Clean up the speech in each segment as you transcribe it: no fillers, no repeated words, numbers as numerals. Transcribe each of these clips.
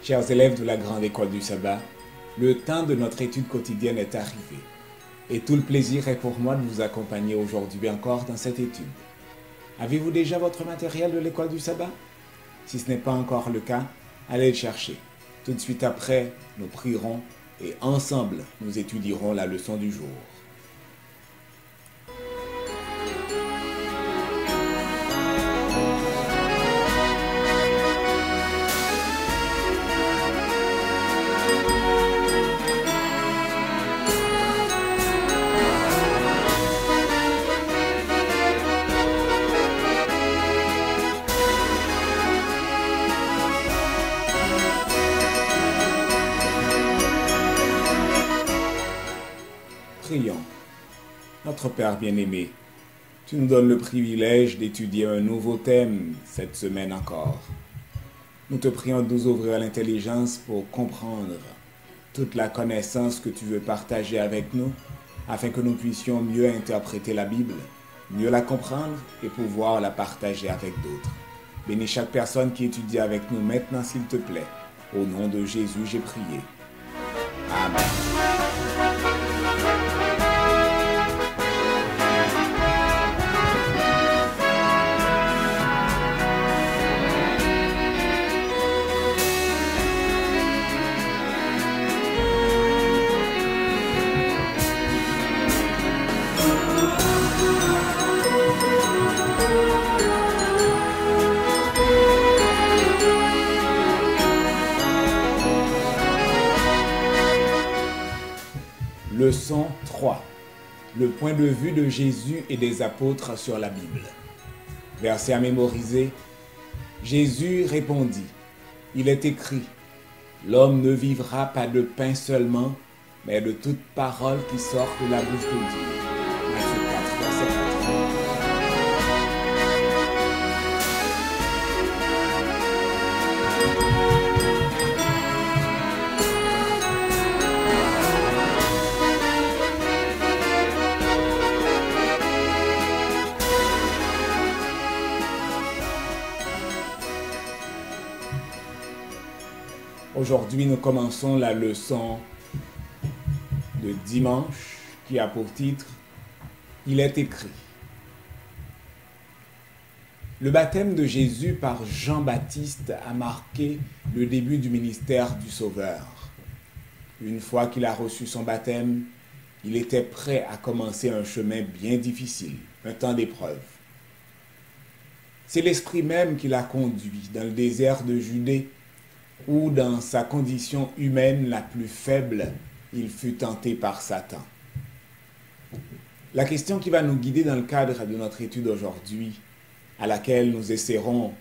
Chers élèves de la grande école du sabbat, le temps de notre étude quotidienne est arrivé. Et tout le plaisir est pour moi de vous accompagner aujourd'hui encore dans cette étude. Avez-vous déjà votre matériel de l'école du sabbat? Si ce n'est pas encore le cas, allez le chercher. Tout de suite après, nous prierons et ensemble, nous étudierons la leçon du jour. Prions. Notre Père bien-aimé, tu nous donnes le privilège d'étudier un nouveau thème cette semaine encore. Nous te prions de nous ouvrir l'intelligence pour comprendre toute la connaissance que tu veux partager avec nous, afin que nous puissions mieux interpréter la Bible, mieux la comprendre et pouvoir la partager avec d'autres. Bénis chaque personne qui étudie avec nous maintenant, s'il te plaît. Au nom de Jésus, j'ai prié. Amen. Leçon 3. Le point de vue de Jésus et des apôtres sur la Bible. Verset à mémoriser. Jésus répondit, « Il est écrit, l'homme ne vivra pas de pain seulement, mais de toute parole qui sort de la bouche de Dieu. » Matthieu 4, verset 4. Aujourd'hui, nous commençons la leçon de dimanche qui a pour titre « Il est écrit ». Le baptême de Jésus par Jean-Baptiste a marqué le début du ministère du Sauveur. Une fois qu'il a reçu son baptême, il était prêt à commencer un chemin bien difficile, un temps d'épreuve. C'est l'Esprit même qui l'a conduit dans le désert de Judée, où dans sa condition humaine la plus faible, il fut tenté par Satan. La question qui va nous guider dans le cadre de notre étude aujourd'hui, à laquelle nous essaierons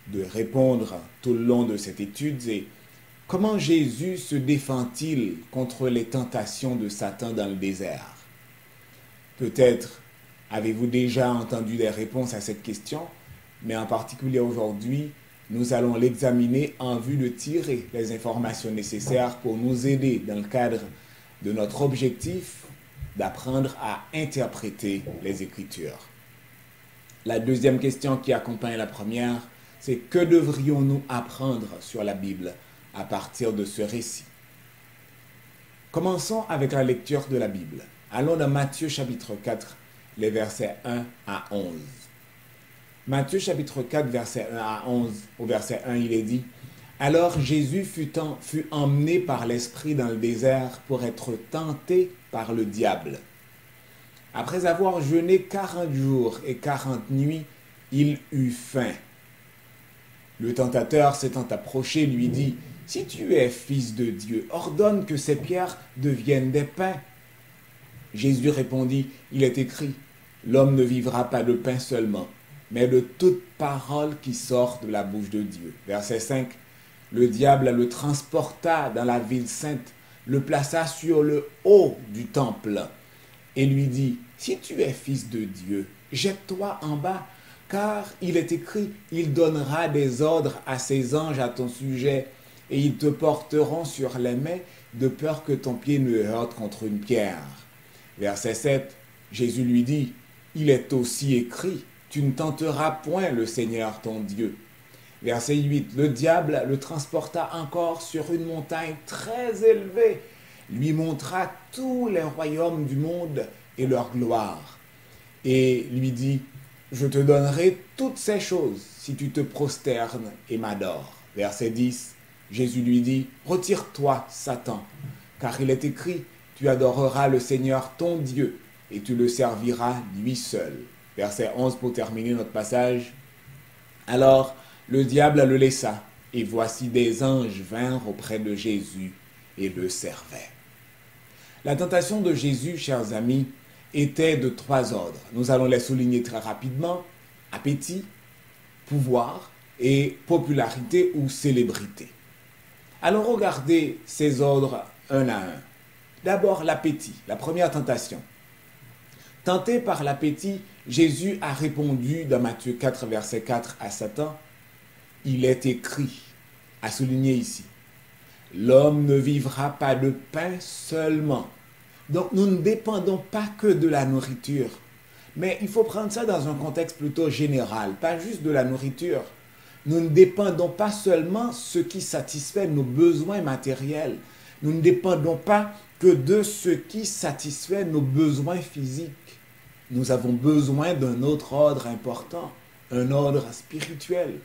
de répondre tout le long de cette étude, c'est comment Jésus se défend-il contre les tentations de Satan dans le désert? Peut-être avez-vous déjà entendu des réponses à cette question, mais en particulier aujourd'hui, nous allons l'examiner en vue de tirer les informations nécessaires pour nous aider dans le cadre de notre objectif d'apprendre à interpréter les Écritures. La deuxième question qui accompagne la première, c'est que devrions-nous apprendre sur la Bible à partir de ce récit? Commençons avec la lecture de la Bible. Allons dans Matthieu chapitre 4, les versets 1 à 11. Matthieu chapitre 4, verset 1 à 11, au verset 1, il est dit « Alors Jésus fut emmené par l'Esprit dans le désert pour être tenté par le diable. Après avoir jeûné 40 jours et 40 nuits, il eut faim. Le tentateur s'étant approché lui dit « Si tu es fils de Dieu, ordonne que ces pierres deviennent des pains. » Jésus répondit « Il est écrit, l'homme ne vivra pas de pain seulement, mais de toute parole qui sort de la bouche de Dieu. » Verset 5. Le diable le transporta dans la ville sainte, le plaça sur le haut du temple et lui dit, « Si tu es fils de Dieu, jette-toi en bas, car il est écrit, il donnera des ordres à ses anges à ton sujet, et ils te porteront sur les mains, de peur que ton pied ne heurte contre une pierre. » Verset 7. Jésus lui dit, « Il est aussi écrit, tu ne tenteras point le Seigneur ton Dieu. » Verset 8. Le diable le transporta encore sur une montagne très élevée, lui montra tous les royaumes du monde et leur gloire, et lui dit, je te donnerai toutes ces choses si tu te prosternes et m'adores. Verset 10. Jésus lui dit, retire-toi, Satan, car il est écrit, tu adoreras le Seigneur ton Dieu, et tu le serviras lui seul. Verset 11 pour terminer notre passage. Alors le diable le laissa, et voici des anges vinrent auprès de Jésus et le servaient. La tentation de Jésus, chers amis, était de 3 ordres. Nous allons les souligner très rapidement. Appétit, pouvoir et popularité ou célébrité. Allons regarder ces ordres un à un. D'abord l'appétit, la première tentation. Tenté par l'appétit, Jésus a répondu dans Matthieu 4, verset 4 à Satan, « Il est écrit », à souligner ici, « L'homme ne vivra pas de pain seulement. » Donc nous ne dépendons pas que de la nourriture, mais il faut prendre ça dans un contexte plutôt général, pas juste de la nourriture. Nous ne dépendons pas seulement de ce qui satisfait nos besoins matériels. Nous ne dépendons pas que de ce qui satisfait nos besoins physiques. Nous avons besoin d'un autre ordre important, un ordre spirituel.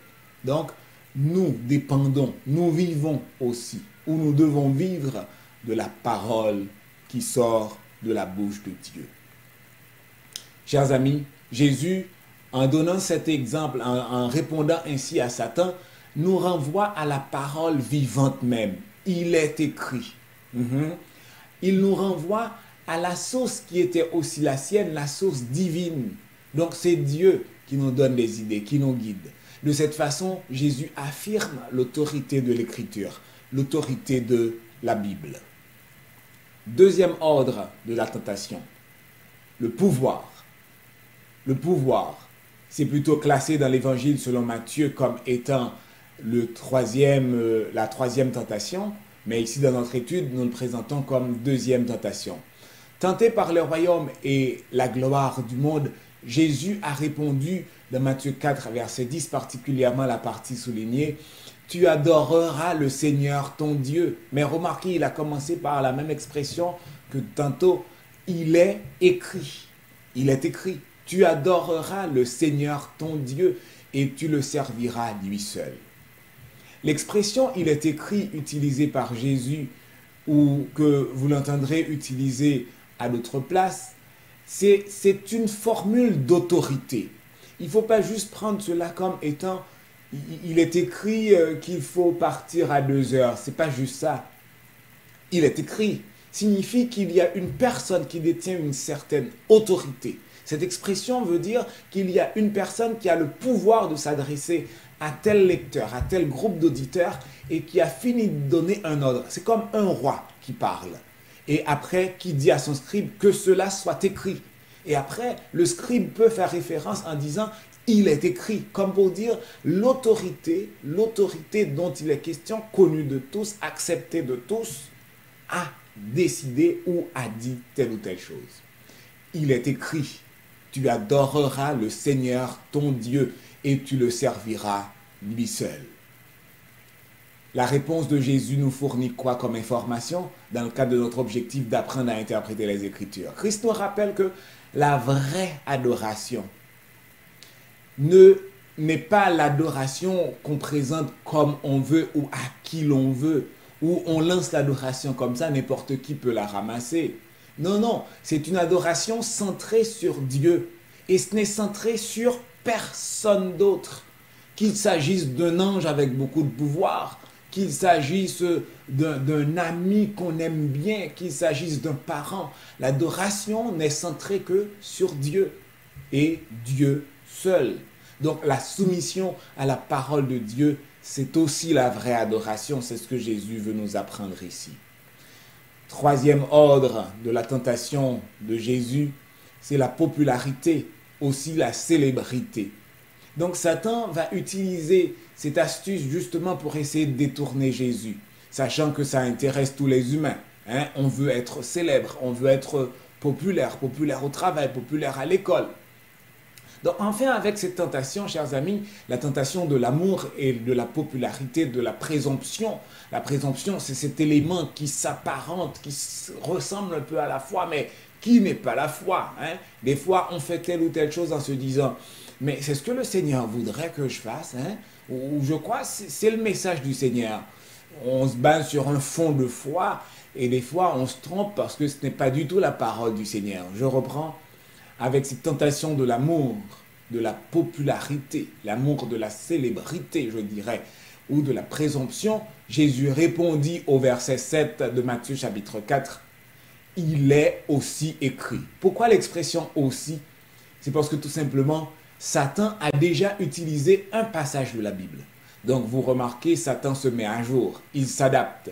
Donc, nous dépendons, nous vivons aussi, ou nous devons vivre de la parole qui sort de la bouche de Dieu. Chers amis, Jésus, en donnant cet exemple, en répondant ainsi à Satan, nous renvoie à la parole vivante même. Il est écrit. Il nous renvoie à la source qui était aussi la sienne, la source divine. Donc c'est Dieu qui nous donne des idées, qui nous guide. De cette façon, Jésus affirme l'autorité de l'Écriture, l'autorité de la Bible. Deuxième ordre de la tentation, le pouvoir. Le pouvoir, c'est plutôt classé dans l'Évangile selon Matthieu comme étant la troisième tentation, mais ici dans notre étude, nous le présentons comme deuxième tentation. Tenté par le royaume et la gloire du monde, Jésus a répondu dans Matthieu 4, verset 10, particulièrement la partie soulignée, « Tu adoreras le Seigneur ton Dieu ». Mais remarquez, il a commencé par la même expression que tantôt, « Il est écrit ». Il est écrit, « Tu adoreras le Seigneur ton Dieu et tu le serviras lui seul ». L'expression « il est écrit » utilisée par Jésus ou que vous l'entendrez utiliser à d'autres places, c'est une formule d'autorité. Il ne faut pas juste prendre cela comme étant « il est écrit qu'il faut partir à 2 heures ». Ce n'est pas juste ça. « Il est écrit » signifie qu'il y a une personne qui détient une certaine autorité. Cette expression veut dire qu'il y a une personne qui a le pouvoir de s'adresser à tel lecteur, à tel groupe d'auditeurs et qui a fini de donner un ordre. C'est comme un roi qui parle. Et après, qui dit à son scribe que cela soit écrit. Et après, le scribe peut faire référence en disant « il est écrit », comme pour dire l'autorité dont il est question, connue de tous, acceptée de tous, a décidé ou a dit telle ou telle chose. Il est écrit, tu adoreras le Seigneur ton Dieu et tu le serviras lui seul. La réponse de Jésus nous fournit quoi comme information dans le cadre de notre objectif d'apprendre à interpréter les Écritures? Christ nous rappelle que la vraie adoration n'est pas l'adoration qu'on présente comme on veut ou à qui l'on veut, où on lance l'adoration comme ça, n'importe qui peut la ramasser. Non, non, c'est une adoration centrée sur Dieu. Et ce n'est centré sur personne d'autre. Qu'il s'agisse d'un ange avec beaucoup de pouvoir, qu'il s'agisse d'un ami qu'on aime bien, qu'il s'agisse d'un parent. L'adoration n'est centrée que sur Dieu et Dieu seul. Donc la soumission à la parole de Dieu, c'est aussi la vraie adoration. C'est ce que Jésus veut nous apprendre ici. Troisième ordre de la tentation de Jésus, c'est la popularité, aussi la célébrité. Donc Satan va utiliser cette astuce justement pour essayer de détourner Jésus, sachant que ça intéresse tous les humains. On veut être célèbre, on veut être populaire, populaire au travail, populaire à l'école. Donc enfin, avec cette tentation, chers amis, la tentation de l'amour et de la popularité, de la présomption. La présomption, c'est cet élément qui s'apparente, qui ressemble un peu à la foi, mais qui n'est pas la foi. Hein? Des fois, on fait telle ou telle chose en se disant, mais c'est ce que le Seigneur voudrait que je fasse. Hein? Ou je crois, c'est le message du Seigneur. On se base sur un fond de foi et des fois, on se trompe parce que ce n'est pas du tout la parole du Seigneur. Je reprends. Avec cette tentation de l'amour, de la popularité, l'amour de la célébrité, je dirais, ou de la présomption, Jésus répondit au verset 7 de Matthieu chapitre 4, « Il est aussi écrit ». Pourquoi l'expression « aussi » ? C'est parce que tout simplement, Satan a déjà utilisé un passage de la Bible. Donc vous remarquez, Satan se met à jour, il s'adapte.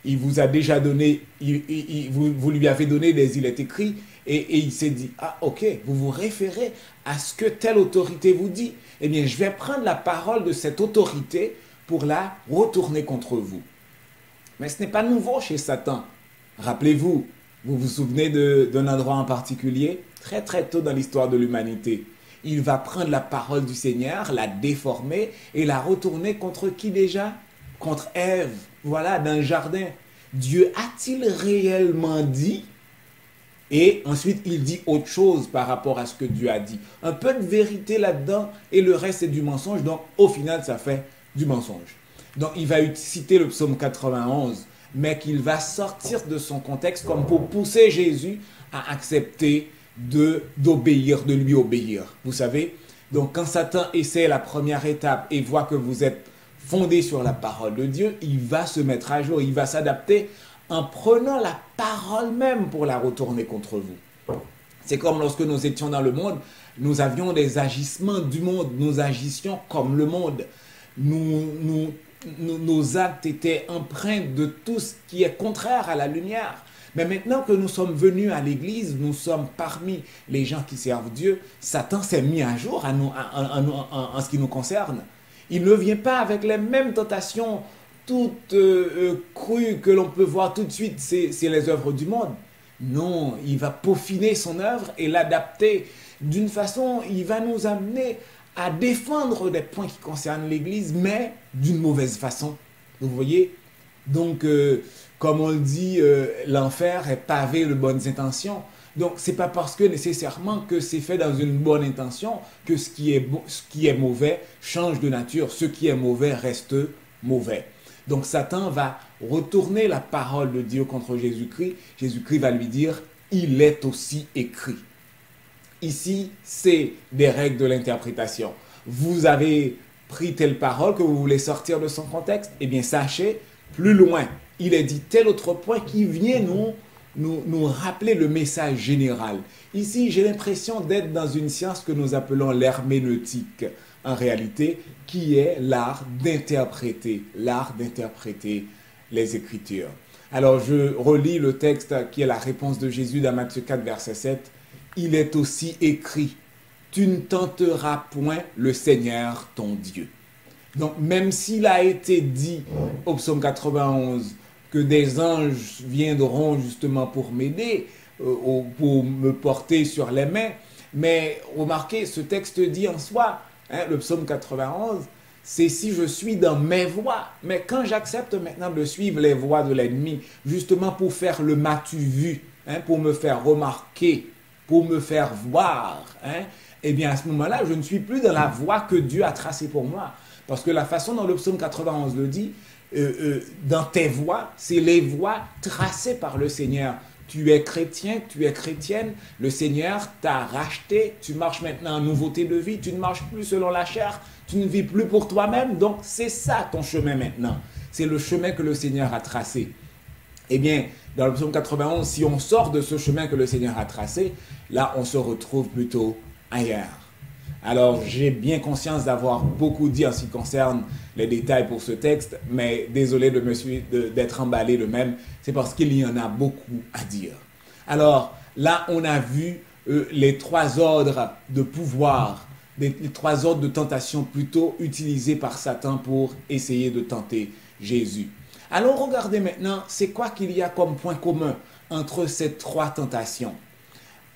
Il vous a déjà donné, vous lui avez donné des « il est écrit » et il s'est dit, ah ok, vous vous référez à ce que telle autorité vous dit. Eh bien, je vais prendre la parole de cette autorité pour la retourner contre vous. Mais ce n'est pas nouveau chez Satan. Rappelez-vous, vous vous souvenez d'un endroit en particulier, très très tôt dans l'histoire de l'humanité. Il va prendre la parole du Seigneur, la déformer et la retourner contre qui déjà? Contre Ève, voilà, dans le jardin. Dieu a-t-il réellement dit? Et ensuite, il dit autre chose par rapport à ce que Dieu a dit. Un peu de vérité là-dedans et le reste, c'est du mensonge. Donc, au final, ça fait du mensonge. Donc, il va citer le psaume 91, mais qu'il va sortir de son contexte comme pour pousser Jésus à accepter d'obéir, de lui obéir. Vous savez? Donc, quand Satan essaie la première étape et voit que vous êtes fondé sur la parole de Dieu, il va se mettre à jour, il va s'adapter en prenant la parole même pour la retourner contre vous. C'est comme lorsque nous étions dans le monde, nous avions des agissements du monde, nous agissions comme le monde. Nos actes étaient empreints de tout ce qui est contraire à la lumière. Mais maintenant que nous sommes venus à l'église, nous sommes parmi les gens qui servent Dieu, Satan s'est mis à jour en ce qui nous concerne. Il ne vient pas avec les mêmes tentations toutes crues que l'on peut voir tout de suite, c'est les œuvres du monde. Non, il va peaufiner son œuvre et l'adapter. D'une façon, il va nous amener à défendre des points qui concernent l'Église, mais d'une mauvaise façon. Vous voyez? Donc, comme on le dit, l'enfer est pavé de bonnes intentions. Donc, ce n'est pas parce que nécessairement que c'est fait dans une bonne intention que ce qui est mauvais change de nature. Ce qui est mauvais reste mauvais. Donc, Satan va retourner la parole de Dieu contre Jésus-Christ. Jésus-Christ va lui dire, il est aussi écrit. Ici, c'est des règles de l'interprétation. Vous avez pris telle parole que vous voulez sortir de son contexte. Eh bien, sachez, plus loin, il est dit tel autre point qui vient nous rappeler le message général. Ici, j'ai l'impression d'être dans une science que nous appelons l'herméneutique, en réalité, qui est l'art d'interpréter les Écritures. Alors, je relis le texte qui est la réponse de Jésus dans Matthieu 4, verset 7. Il est aussi écrit, tu ne tenteras point le Seigneur ton Dieu. Donc, même s'il a été dit au psaume 91 que des anges viendront justement pour m'aider, pour me porter sur les mains, mais remarquez, ce texte dit en soi, le psaume 91, c'est si je suis dans mes voies. Mais quand j'accepte maintenant de suivre les voies de l'ennemi, justement pour faire le m'as-tu vu, pour me faire remarquer, pour me faire voir, eh bien à ce moment-là, je ne suis plus dans la voie que Dieu a tracée pour moi. Parce que la façon dont le psaume 91 le dit, dans tes voies, c'est les voies tracées par le Seigneur. Tu es chrétien, tu es chrétienne, le Seigneur t'a racheté, tu marches maintenant en nouveauté de vie, tu ne marches plus selon la chair, tu ne vis plus pour toi-même, donc c'est ça ton chemin maintenant. C'est le chemin que le Seigneur a tracé. Eh bien, dans le psaume 91, si on sort de ce chemin que le Seigneur a tracé, là on se retrouve plutôt ailleurs. Alors, j'ai bien conscience d'avoir beaucoup dit en ce qui concerne les détails pour ce texte, mais désolé d'être emballé de même, c'est parce qu'il y en a beaucoup à dire. Alors, là, on a vu les trois ordres de pouvoir, les trois ordres de tentation plutôt utilisés par Satan pour essayer de tenter Jésus. Alors, regardez maintenant, c'est quoi qu'il y a comme point commun entre ces trois tentations?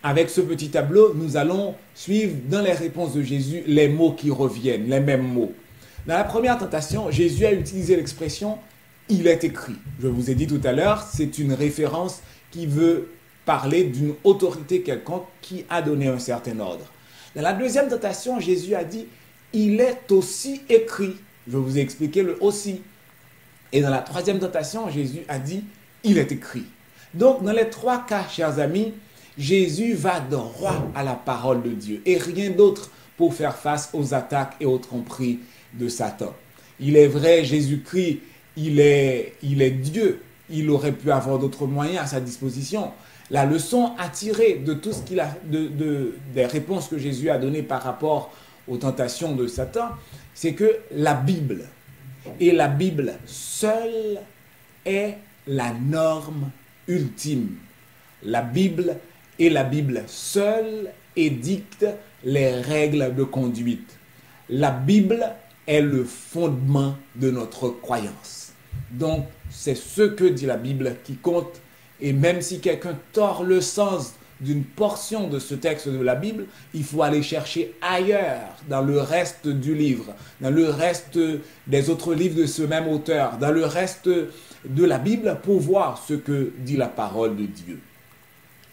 avec ce petit tableau, nous allons suivre dans les réponses de Jésus les mots qui reviennent, les mêmes mots. Dans la première tentation, Jésus a utilisé l'expression « il est écrit ». Je vous ai dit tout à l'heure, c'est une référence qui veut parler d'une autorité quelconque qui a donné un certain ordre. Dans la deuxième tentation, Jésus a dit « il est aussi écrit ». Je vous ai expliqué le « aussi ». Et dans la troisième tentation, Jésus a dit « il est écrit ». Donc, dans les trois cas, chers amis, Jésus va droit à la parole de Dieu et rien d'autre pour faire face aux attaques et aux tromperies de Satan. Il est vrai, Jésus-Christ, il est Dieu. Il aurait pu avoir d'autres moyens à sa disposition. La leçon à tirer de tout ce qu'il a, des réponses que Jésus a données par rapport aux tentations de Satan, c'est que la Bible, et la Bible seule, est la norme ultime. La Bible et la Bible seule édicte les règles de conduite. La Bible est le fondement de notre croyance. Donc, c'est ce que dit la Bible qui compte. Et même si quelqu'un tord le sens d'une portion de ce texte de la Bible, il faut aller chercher ailleurs, dans le reste du livre, dans le reste des autres livres de ce même auteur, dans le reste de la Bible pour voir ce que dit la parole de Dieu.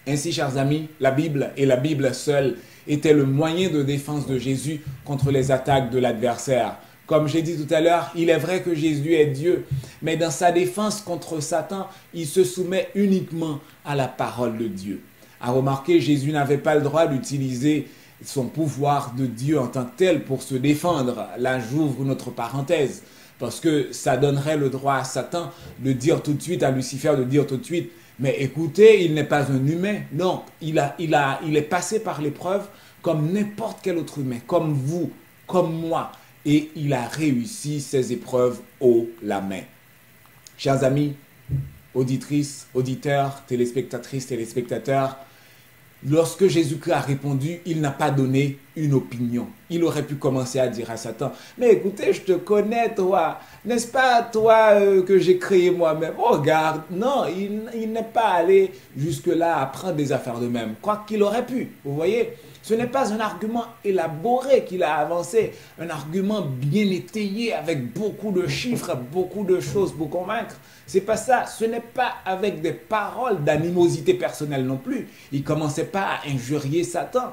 Ainsi, chers amis, la Bible et la Bible seule étaient le moyen de défense de Jésus contre les attaques de l'adversaire. Comme j'ai dit tout à l'heure, il est vrai que Jésus est Dieu, mais dans sa défense contre Satan, il se soumet uniquement à la parole de Dieu. À remarquer, Jésus n'avait pas le droit d'utiliser son pouvoir de Dieu en tant que tel pour se défendre. Là, j'ouvre notre parenthèse, parce que ça donnerait le droit à Satan de dire tout de suite, à Lucifer de dire tout de suite, mais écoutez, il n'est pas un humain. Non, il est passé par l'épreuve comme n'importe quel autre humain, comme vous, comme moi. Et il a réussi ces épreuves haut la main. Chers amis, auditrices, auditeurs, téléspectatrices, téléspectateurs, lorsque Jésus-Christ a répondu, il n'a pas donné une opinion. Il aurait pu commencer à dire à Satan, mais écoutez, je te connais toi, n'est-ce pas toi que j'ai créé moi-même? Oh, regarde, non, il n'est pas allé jusque-là à prendre des affaires de même, quoi qu'il aurait pu, vous voyez. Ce n'est pas un argument élaboré qu'il a avancé, un argument bien étayé avec beaucoup de chiffres, beaucoup de choses pour convaincre. C'est pas ça, ce n'est pas avec des paroles d'animosité personnelle non plus. Il ne commençait pas à injurier Satan,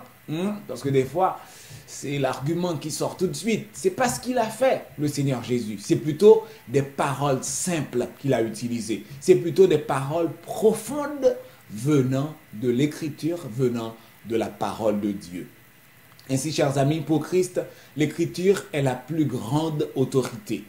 parce que des fois, c'est l'argument qui sort tout de suite. C'est pas ce qu'il a fait, le Seigneur Jésus. C'est plutôt des paroles simples qu'il a utilisées. C'est plutôt des paroles profondes venant de l'Écriture, venant de la parole de Dieu. Ainsi, chers amis, pour Christ, l'Écriture est la plus grande autorité.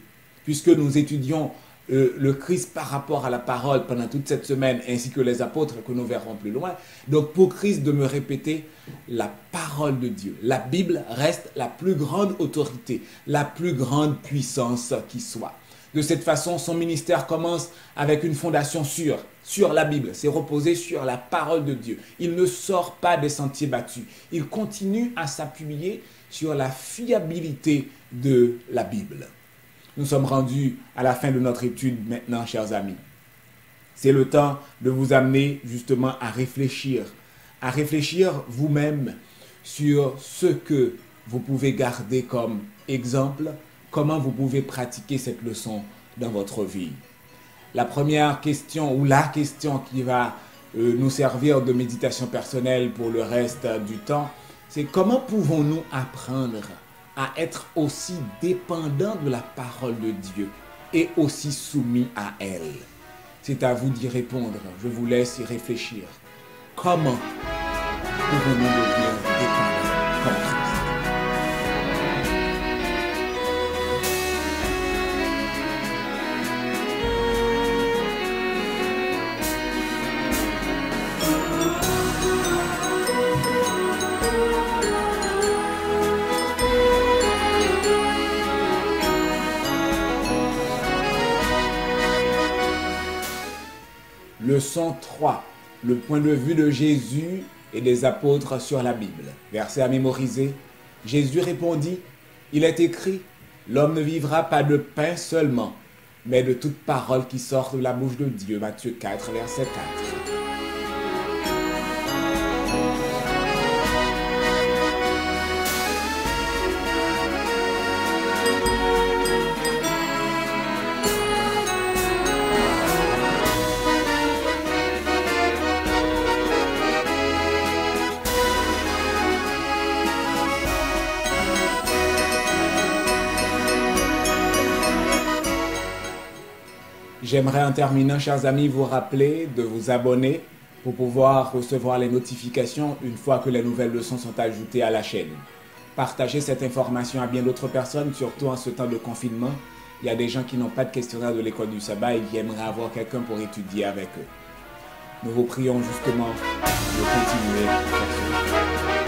Puisque nous étudions le Christ par rapport à la parole pendant toute cette semaine, ainsi que les apôtres que nous verrons plus loin. Donc pour Christ de me répéter la parole de Dieu. La Bible reste la plus grande autorité, la plus grande puissance qui soit. De cette façon, son ministère commence avec une fondation sûre, sur la Bible. C'est reposé sur la parole de Dieu. Il ne sort pas des sentiers battus. Il continue à s'appuyer sur la fiabilité de la Bible. Nous sommes rendus à la fin de notre étude maintenant, chers amis. C'est le temps de vous amener justement à réfléchir vous-même sur ce que vous pouvez garder comme exemple, comment vous pouvez pratiquer cette leçon dans votre vie. La première question ou la question qui va nous servir de méditation personnelle pour le reste du temps, c'est comment pouvons-nous apprendre à être aussi dépendants de la parole de Dieu et aussi soumis à elle? C'est à vous d'y répondre. Je vous laisse y réfléchir. Comment pouvons-nous devenir dépendants comme Christ? Leçon 3. Le point de vue de Jésus et des apôtres sur la Bible. Verset à mémoriser. Jésus répondit, « Il est écrit, l'homme ne vivra pas de pain seulement, mais de toute parole qui sort de la bouche de Dieu. » Matthieu 4, verset 4. J'aimerais en terminant, chers amis, vous rappeler de vous abonner pour pouvoir recevoir les notifications une fois que les nouvelles leçons sont ajoutées à la chaîne. Partagez cette information à bien d'autres personnes, surtout en ce temps de confinement. Il y a des gens qui n'ont pas de questionnaire de l'école du sabbat et qui aimeraient avoir quelqu'un pour étudier avec eux. Nous vous prions justement de continuer à faire cela.